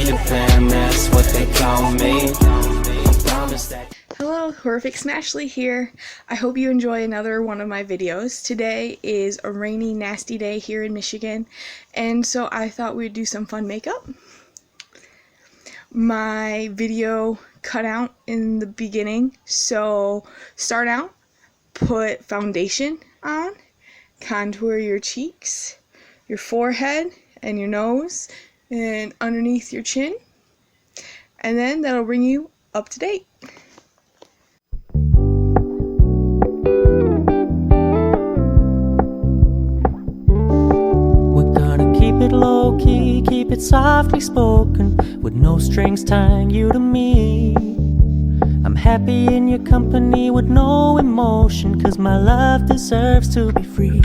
Peter Pan, that's what they call me. I promise that. Hello, Horrific Smashly here. I hope you enjoy another one of my videos. Today is a rainy, nasty day here in Michigan, and so I thought we'd do some fun makeup. My video cut out in the beginning, so start out, put foundation on, contour your cheeks, your forehead, and your nose, and underneath your chin, and then that'll bring you up to date. Keep it low-key, keep it softly spoken, with no strings tying you to me. I'm happy in your company with no emotion, 'cause my love deserves to be free.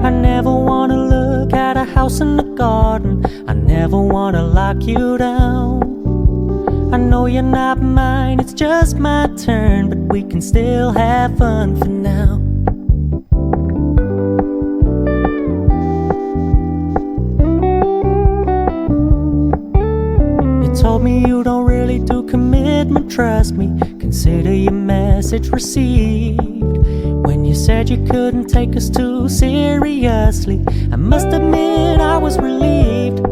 I never wanna look at a house in the garden, I never wanna lock you down. I know you're not mine, it's just my turn, but we can still have fun for now. Told me you don't really do commitment, trust me, consider your message received. When you said you couldn't take us too seriously, I must admit I was relieved.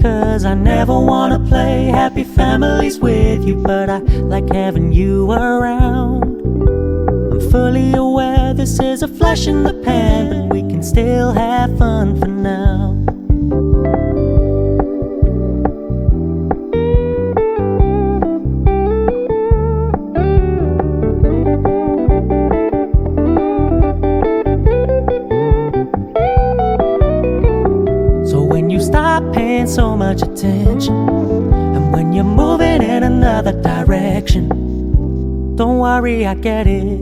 'Cause I never wanna play happy families with you, but I like having you around. I'm fully aware this is a flash in the pan, but we can still have fun for now. Stop paying so much attention, and when you're moving in another direction, don't worry, I get it.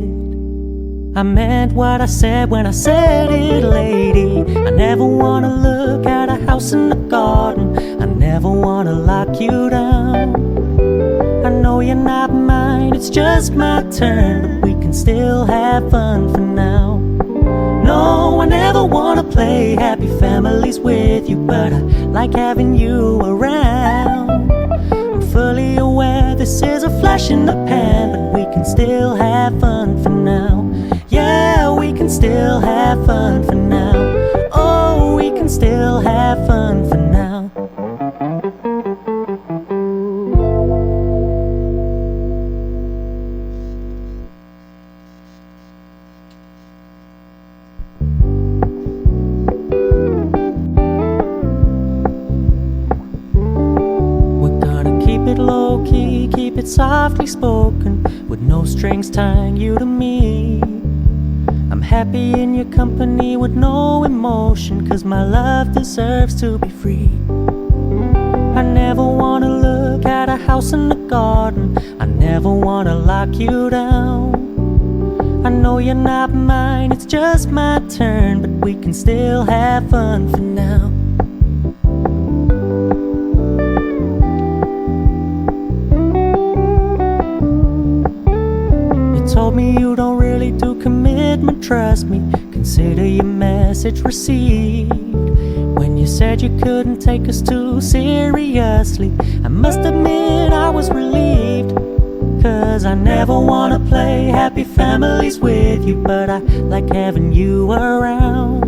I meant what I said when I said it, lady. I never wanna look at a house in the garden, I never wanna lock you down. I know you're not mine, it's just my turn, but we can still have fun for now. No, I never wanna play happy families with you, but I like having you around. I'm fully aware this is a flash in the pan, but we can still have fun for now. Yeah, we can still have fun for now. Oh, we can still have fun for now. Low-key, keep it softly spoken, with no strings tying you to me. I'm happy in your company with no emotion, 'cause my love deserves to be free. I never wanna look at a house in the garden, I never wanna lock you down. I know you're not mine, it's just my turn, but we can still have fun for now. Told me you don't really do commitment, trust me, consider your message received. When you said you couldn't take us too seriously, I must admit I was relieved. 'Cause I never wanna play happy families with you, but I like having you around.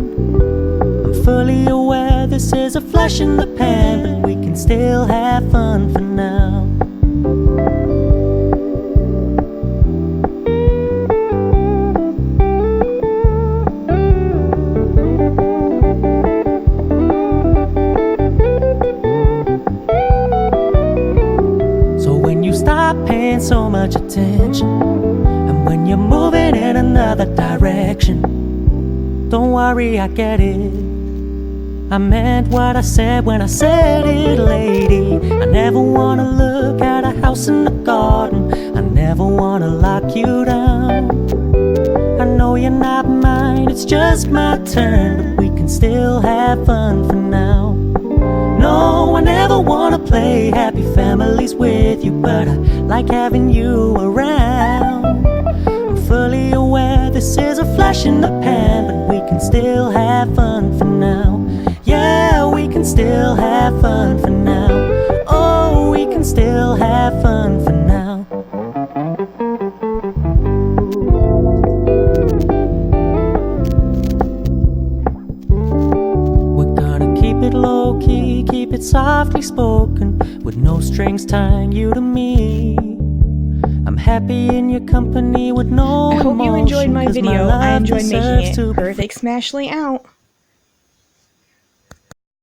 I'm fully aware this is a flash in the pan, but we can still have fun for now. Stop paying so much attention, and when you're moving in another direction, don't worry, I get it. I meant what I said when I said it, lady. I never wanna look at a house in the garden, I never wanna lock you down. I know you're not mine, it's just my turn, but we can still have fun for now. No, I never wanna play happy families with you, but I like having you around. I'm fully aware this is a flash in the pan, but we can still have fun for now. Yeah, we can still have fun for now. low key, keep it softly spoken, with no strings tying you to me. I'm happy in your company with no I hope you enjoyed my emotion, 'cause video. I love enjoyed making deserves it. to be Perfect Smashly out.